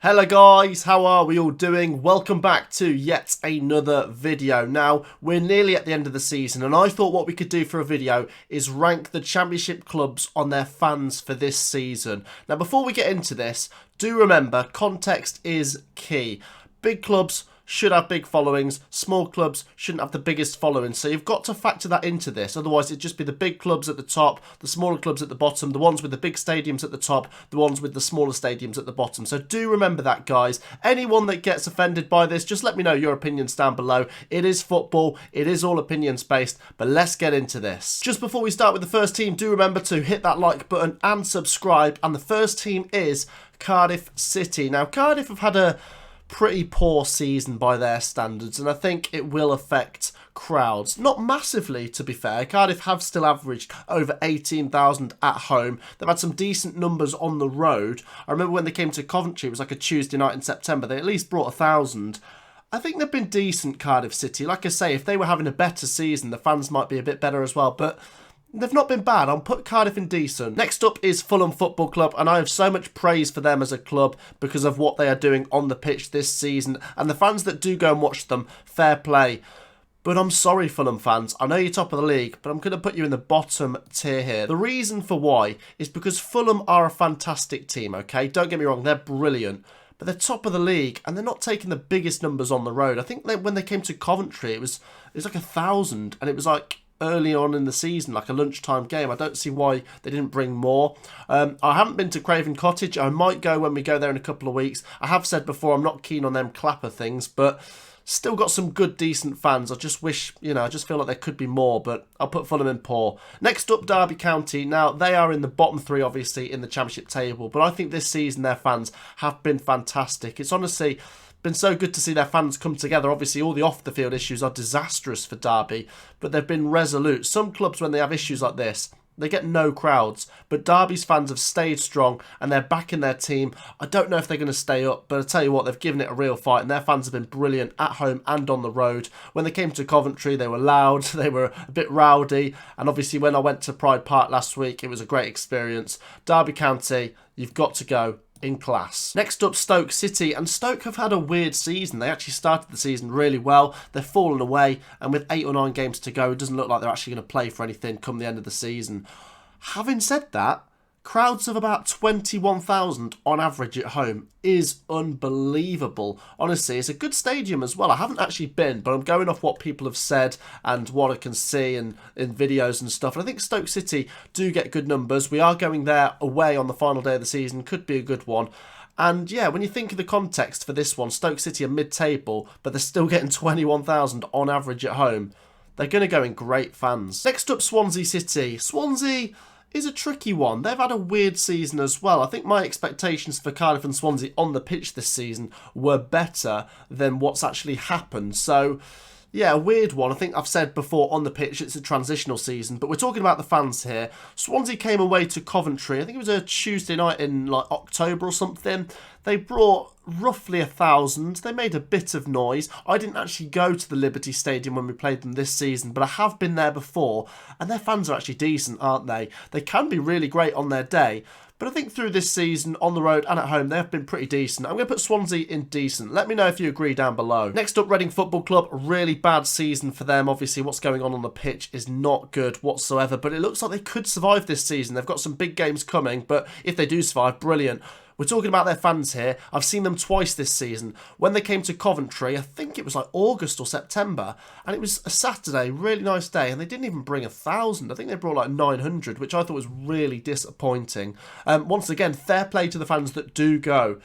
Hello guys, how are we all doing? Welcome back to yet another video. Now, we're nearly at the end of the season and I thought what we could do for a video is rank the championship clubs on their fans for this season. Now, before we get into this, do remember context is key. Big clubs should have big followings, small clubs shouldn't have the biggest following, so you've got to factor that into this, otherwise it'd just be the big clubs at the top, the smaller clubs at the bottom, the ones with the big stadiums at the top, the ones with the smaller stadiums at the bottom. So do remember that, guys. Anyone that gets offended by this, just let me know your opinions down below. It is football, it is all opinions based, but let's get into this. Just before we start with the first team, do remember to hit that like button and subscribe, and the first team is Cardiff City. Now, Cardiff have had a pretty poor season by their standards, and I think it will affect crowds. Not massively, to be fair. Cardiff have still averaged over 18,000 at home. They've had some decent numbers on the road. I remember when they came to Coventry, it was like a Tuesday night in September, they at least brought 1,000. I think they've been decent, Cardiff City. Like I say, if they were having a better season, the fans might be a bit better as well, but they've not been bad. I'll put Cardiff in decent. Next up is Fulham Football Club, and I have so much praise for them as a club because of what they are doing on the pitch this season. And the fans that do go and watch them, fair play. But I'm sorry, Fulham fans. I know you're top of the league, but I'm going to put you in the bottom tier here. The reason for why is because Fulham are a fantastic team, okay? Don't get me wrong, they're brilliant. But they're top of the league, and they're not taking the biggest numbers on the road. I think when they came to Coventry, it was like 1,000, and it was like early on in the season, like a lunchtime game. I don't see why they didn't bring more. I haven't been to Craven Cottage. I might go when we go there in a couple of weeks. I have said before I'm not keen on them clapper things, but still got some good, decent fans. I just wish, I just feel like there could be more, but I'll put Fulham in poor. Next up, Derby County. Now, they are in the bottom three, obviously, in the championship table, but I think this season their fans have been fantastic. It's honestly been so good to see their fans come together. Obviously, all the off-the-field issues are disastrous for Derby, but they've been resolute. Some clubs, when they have issues like this, they get no crowds, but Derby's fans have stayed strong and they're backing their team. I don't know if they're going to stay up, but I tell you what, they've given it a real fight and their fans have been brilliant at home and on the road. When they came to Coventry, they were loud, they were a bit rowdy, and obviously when I went to Pride Park last week, it was a great experience. Derby County, you've got to go in class. Next up, Stoke City, and Stoke have had a weird season. They actually started the season really well. They've fallen away, and with 8 or 9 games to go, it doesn't look like they're actually going to play for anything come the end of the season. Having said that, crowds of about 21,000 on average at home is unbelievable. Honestly, it's a good stadium as well. I haven't actually been, but I'm going off what people have said and what I can see in videos and stuff. And I think Stoke City do get good numbers. We are going there away on the final day of the season. Could be a good one. And yeah, when you think of the context for this one, Stoke City are mid-table, but they're still getting 21,000 on average at home. They're going to go in great fans. Next up, Swansea City. Swansea is a tricky one. They've had a weird season as well. I think my expectations for Cardiff and Swansea on the pitch this season were better than what's actually happened. So yeah, a weird one. I think I've said before on the pitch it's a transitional season, but we're talking about the fans here. Swansea came away to Coventry. I think it was a Tuesday night in like October or something. They brought roughly 1,000. They made a bit of noise. I didn't actually go to the Liberty Stadium when we played them this season, but I have been there before, and their fans are actually decent, aren't they? They can be really great on their day, but I think through this season, on the road and at home, they've been pretty decent. I'm going to put Swansea in decent. Let me know if you agree down below. Next up, Reading Football Club. Really bad season for them. Obviously, what's going on the pitch is not good whatsoever, but it looks like they could survive this season. They've got some big games coming, but if they do survive, brilliant. We're talking about their fans here. I've seen them twice this season. When they came to Coventry, I think it was like August or September, and it was a Saturday, really nice day, and they didn't even bring 1,000. I think they brought like 900, which I thought was really disappointing. Once again, fair play to the fans that do go,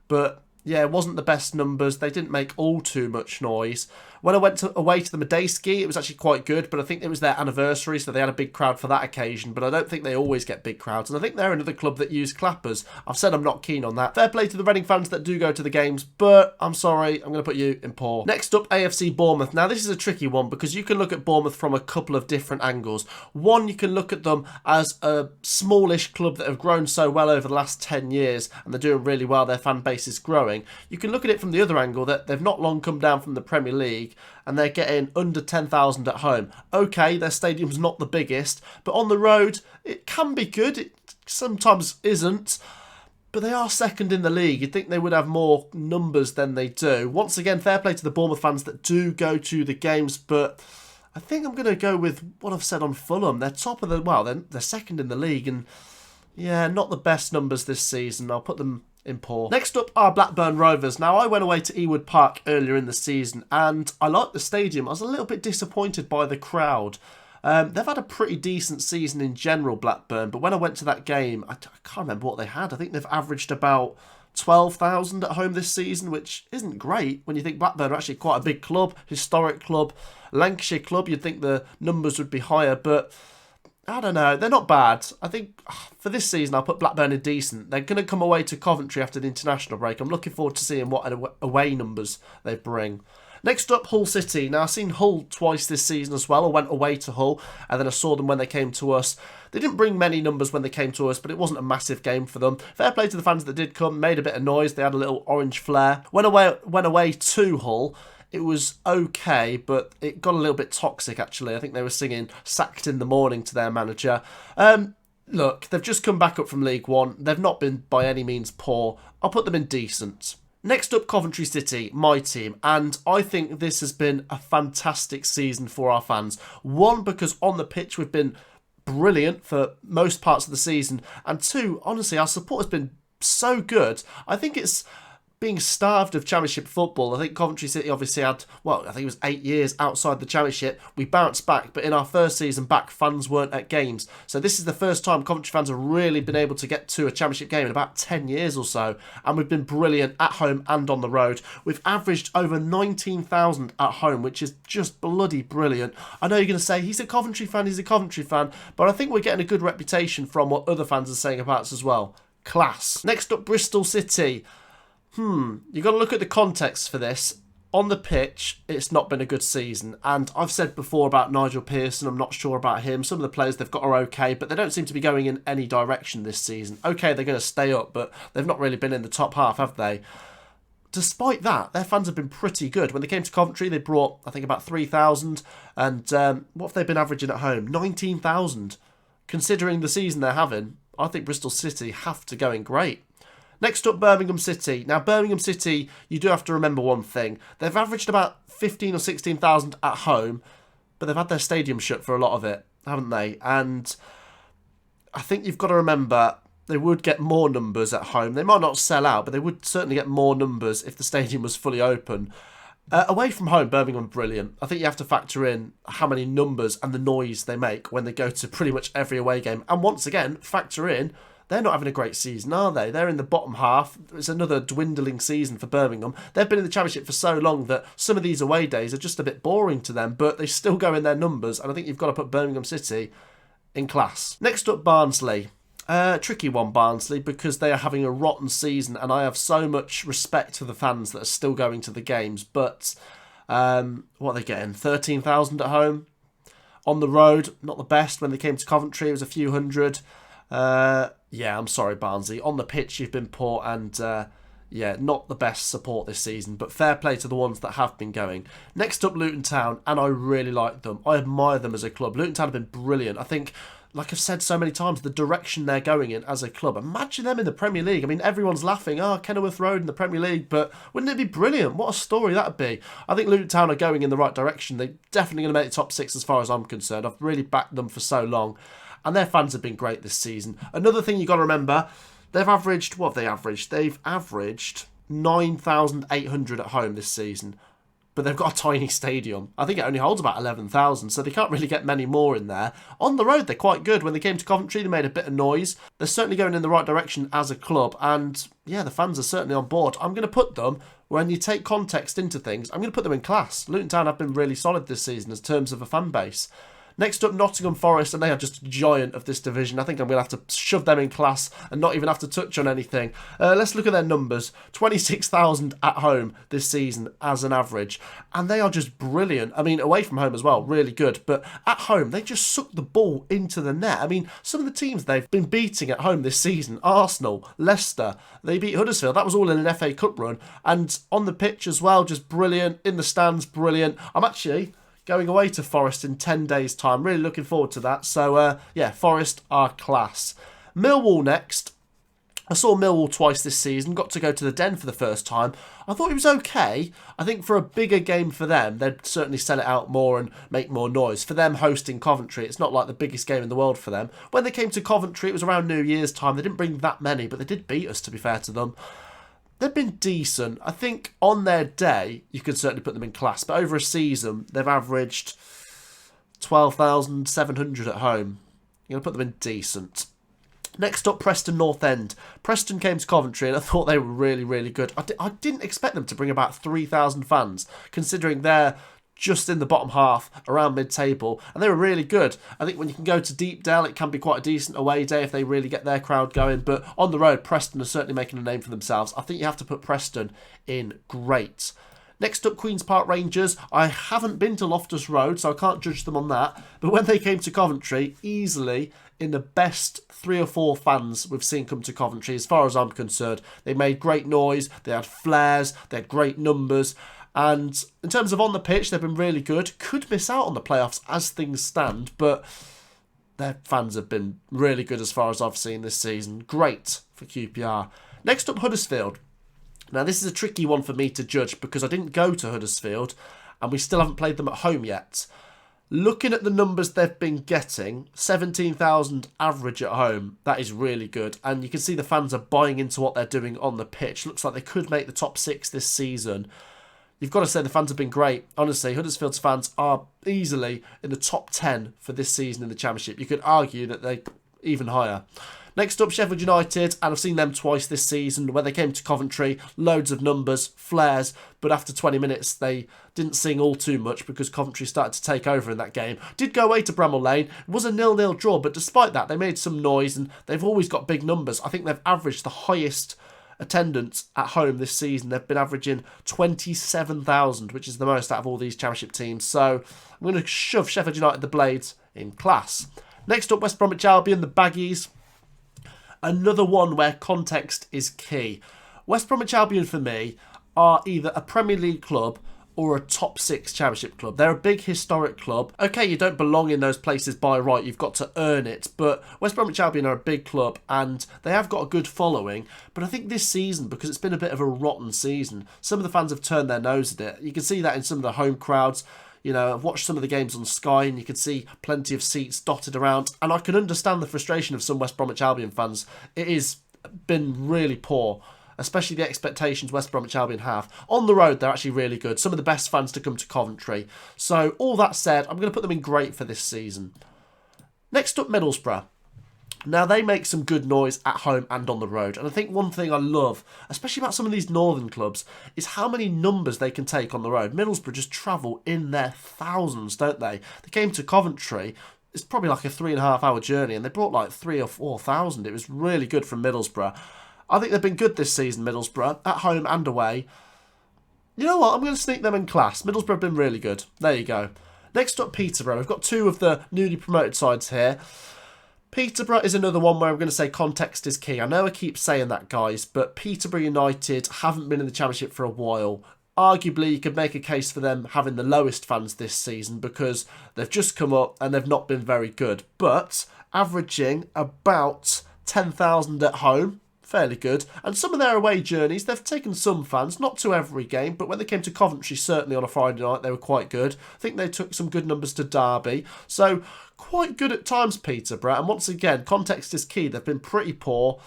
but yeah, it wasn't the best numbers. They didn't make all too much noise. When I went away to the Medeski, it was actually quite good, but I think it was their anniversary, so they had a big crowd for that occasion, but I don't think they always get big crowds, and I think they're another club that use clappers. I've said I'm not keen on that. Fair play to the Reading fans that do go to the games, but I'm sorry, I'm going to put you in poor. Next up, AFC Bournemouth. Now, this is a tricky one because you can look at Bournemouth from a couple of different angles. One, you can look at them as a smallish club that have grown so well over the last 10 years, and they're doing really well, their fan base is growing. You can look at it from the other angle, that they've not long come down from the Premier League, and they're getting under 10,000 at home. Okay, their stadium's not the biggest, but on the road, it can be good. It sometimes isn't. but they are second in the league. You'd think they would have more numbers than they do. Once again, fair play to the Bournemouth fans that do go to the games, but I think I'm going to go with what I've said on Fulham. They're top of the, well, they're second in the league, and yeah, not the best numbers this season. I'll put them in poor. Next up are Blackburn Rovers. Now, I went away to Ewood Park earlier in the season, and I liked the stadium. I was a little bit disappointed by the crowd. They've had a pretty decent season in general, Blackburn, but when I went to that game, I can't remember what they had. I think they've averaged about 12,000 at home this season, which isn't great when you think Blackburn are actually quite a big club, historic club, Lancashire club. You'd think the numbers would be higher, but I don't know. They're not bad. I think for this season, I'll put Blackburn in decent. They're going to come away to Coventry after the international break. I'm looking forward to seeing what away numbers they bring. Next up, Hull City. Now, I've seen Hull twice this season as well. I went away to Hull, and then I saw them when they came to us. They didn't bring many numbers when they came to us, but it wasn't a massive game for them. Fair play to the fans that did come, made a bit of noise. They had a little orange flair. Went away to Hull. It was okay, but it got a little bit toxic, actually. I think they were singing "Sacked in the Morning" to their manager. Look, they've just come back up from League One. They've not been by any means poor. I'll put them in decent. Next up, Coventry City, my team, and I think this has been a fantastic season for our fans. One, because on the pitch we've been brilliant for most parts of the season, and two, honestly, our support has been so good. I think it's being starved of Championship football. I think Coventry City obviously had, well, I think it was 8 years outside the Championship. We bounced back, but in our first season back, fans weren't at games. So this is the first time Coventry fans have really been able to get to a Championship game in about 10 years or so. And we've been brilliant at home and on the road. We've averaged over 19,000 at home, which is just bloody brilliant. I know you're going to say, he's a Coventry fan, but I think we're getting a good reputation from what other fans are saying about us as well. Class. Next up, Bristol City. You've got to look at the context for this. On the pitch, it's not been a good season. And I've said before about Nigel Pearson, I'm not sure about him. Some of the players they've got are okay, but they don't seem to be going in any direction this season. Okay, they're going to stay up, but they've not really been in the top half, have they? Despite that, their fans have been pretty good. When they came to Coventry, they brought, I think, about 3,000. And what have they been averaging at home? 19,000. Considering the season they're having, I think Bristol City have to go in great. Next up, Birmingham City. Now, Birmingham City, you do have to remember one thing. They've averaged about 15 or 16,000 at home, but they've had their stadium shut for a lot of it, haven't they? And I think you've got to remember they would get more numbers at home. They might not sell out, but they would certainly get more numbers if the stadium was fully open. Away from home, Birmingham, brilliant. I think you have to factor in how many numbers and the noise they make when they go to pretty much every away game. And once again, factor in, they're not having a great season, are they? They're in the bottom half. It's another dwindling season for Birmingham. They've been in the Championship for so long that some of these away days are just a bit boring to them, but they still go in their numbers, and I think you've got to put Birmingham City in class. Next up, Barnsley. Tricky one, Barnsley, because they are having a rotten season, and I have so much respect for the fans that are still going to the games, but what are they getting? 13,000 at home? On the road, not the best. When they came to Coventry, it was a few hundred. Yeah, I'm sorry, Barnsley. On the pitch, you've been poor, and yeah, not the best support this season, but fair play to the ones that have been going. Next up, Luton Town, and I really like them. I admire them as a club. Luton Town have been brilliant. I think, like I've said so many times, the direction they're going in as a club. Imagine them in the Premier League. I mean, everyone's laughing, Kenilworth Road in the Premier League, but wouldn't it be brilliant? What a story that would be. I think Luton Town are going in the right direction. They're definitely going to make the top six as far as I'm concerned. I've really backed them for so long, and their fans have been great this season. Another thing you've got to remember, they've averaged, what have they averaged? They've averaged 9,800 at home this season, but they've got a tiny stadium. I think it only holds about 11,000, so they can't really get many more in there. On the road, they're quite good. When they came to Coventry, they made a bit of noise. They're certainly going in the right direction as a club, and yeah, the fans are certainly on board. I'm going to put them, when you take context into things, I'm going to put them in class. Luton Town have been really solid this season in terms of a fan base. Next up, Nottingham Forest, and they are just a giant of this division. I think I'm going to have to shove them in class and not even have to touch on anything. Let's look at their numbers. 26,000 at home this season as an average. And they are just brilliant. I mean, away from home as well, really good. But at home, they just suck the ball into the net. I mean, some of the teams they've been beating at home this season, Arsenal, Leicester, they beat Huddersfield. That was all in an FA Cup run. And on the pitch as well, just brilliant. In the stands, brilliant. I'm actually going away to Forest in 10 days' time. Really looking forward to that. So, yeah, Forest are class. Millwall next. I saw Millwall twice this season, got to go to the Den for the first time. I thought it was okay. I think for a bigger game for them, they'd certainly sell it out more and make more noise. For them hosting Coventry, it's not like the biggest game in the world for them. When they came to Coventry, it was around New Year's time. They didn't bring that many, but they did beat us, to be fair to them. They've been decent. I think on their day, you could certainly put them in class. But over a season, they've averaged 12,700 at home. You're going to put them in decent. Next up, Preston North End. Preston came to Coventry and I thought they were really, really good. I didn't expect them to bring about 3,000 fans, considering they're just in the bottom half, around mid-table, and they were really good. I think when you can go to Deepdale, it can be quite a decent away day if they really get their crowd going, but on the road, Preston are certainly making a name for themselves. I think you have to put Preston in great. Next up, Queen's Park Rangers. I haven't been to Loftus Road, so I can't judge them on that. But when they came to Coventry, easily in the best 3 or 4 fans we've seen come to Coventry, as far as I'm concerned. They made great noise, they had flares, they had great numbers. And in terms of on the pitch, they've been really good. Could miss out on the playoffs as things stand, but their fans have been really good as far as I've seen this season. Great for QPR. Next up, Huddersfield. Now, this is a tricky one for me to judge because I didn't go to Huddersfield and we still haven't played them at home yet. Looking at the numbers they've been getting, 17,000 average at home, that is really good. And you can see the fans are buying into what they're doing on the pitch. Looks like they could make the top 6 this season. You've got to say the fans have been great. Honestly, Huddersfield's fans are easily in the top 10 for this season in the Championship. You could argue that they're even higher. Next up, Sheffield United, and I've seen them twice this season. When they came to Coventry, loads of numbers, flares, but after 20 minutes, they didn't sing all too much because Coventry started to take over in that game. Did go away to Bramall Lane. It was a 0-0 draw, but despite that, they made some noise, and they've always got big numbers. I think they've averaged the highest attendance at home this season. They've been averaging 27,000, which is the most out of all these Championship teams. So I'm going to shove Sheffield United the Blades in class. Next up, West Bromwich Albion, the Baggies. Another one where context is key. West Bromwich Albion, for me, are either a Premier League club or a top 6 Championship club. They're a big historic club. Okay, you don't belong in those places by right, you've got to earn it, but West Bromwich Albion are a big club and they have got a good following, but I think this season, because it's been a bit of a rotten season, some of the fans have turned their nose at it. You can see that in some of the home crowds. You know, I've watched some of the games on Sky and you can see plenty of seats dotted around. And I can understand the frustration of some West Bromwich Albion fans. It has been really poor, especially the expectations West Bromwich Albion have. On the road, they're actually really good. Some of the best fans to come to Coventry. So, all that said, I'm going to put them in great for this season. Next up, Middlesbrough. Now, they make some good noise at home and on the road. And I think one thing I love, especially about some of these northern clubs, is how many numbers they can take on the road. Middlesbrough just travel in their thousands, don't they? They came to Coventry. It's probably like a 3.5-hour journey, and they brought like 3,000 or 4,000. It was really good from Middlesbrough. I think they've been good this season, Middlesbrough, at home and away. You know what? I'm going to sneak them in class. Middlesbrough have been really good. There you go. Next up, Peterborough. We've got 2 of the newly promoted sides here. Peterborough is another one where I'm going to say context is key. I know I keep saying that, guys, but Peterborough United haven't been in the Championship for a while. Arguably, you could make a case for them having the lowest fans this season because they've just come up and they've not been very good. But averaging about 10,000 at home, fairly good. And some of their away journeys, they've taken some fans, not to every game, but when they came to Coventry, certainly on a Friday night, they were quite good. I think they took some good numbers to Derby. So, quite good at times, Peterborough. And once again, context is key. They've been pretty poor.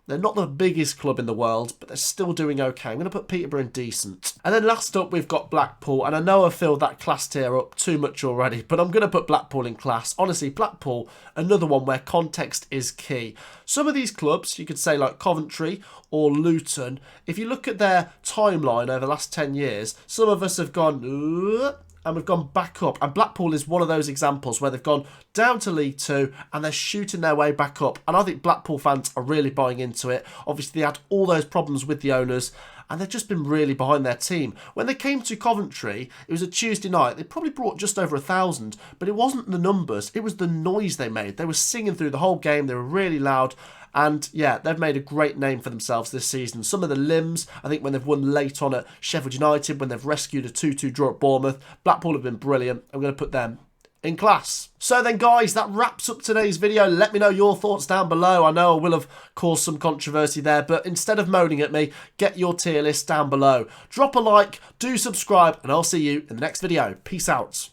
They're not the biggest club in the world, but they're still doing okay. I'm going to put Peterborough in decent. And then last up, we've got Blackpool. And I know I've filled that class tier up too much already, but I'm going to put Blackpool in class. Honestly, Blackpool, another one where context is key. Some of these clubs, you could say like Coventry or Luton, if you look at their timeline over the last 10 years, some of us have gone, and we've gone back up. And Blackpool is one of those examples where they've gone down to League Two and they're shooting their way back up. And I think Blackpool fans are really buying into it. Obviously, they had all those problems with the owners and they've just been really behind their team. When they came to Coventry, it was a Tuesday night. They probably brought just over 1,000, but it wasn't the numbers. It was the noise they made. They were singing through the whole game. They were really loud. And yeah, they've made a great name for themselves this season. Some of the limbs, I think when they've won late on at Sheffield United, when they've rescued a 2-2 draw at Bournemouth, Blackpool have been brilliant. I'm going to put them in class. So then guys, that wraps up today's video. Let me know your thoughts down below. I know I will have caused some controversy there, but instead of moaning at me, get your tier list down below. Drop a like, do subscribe, and I'll see you in the next video. Peace out.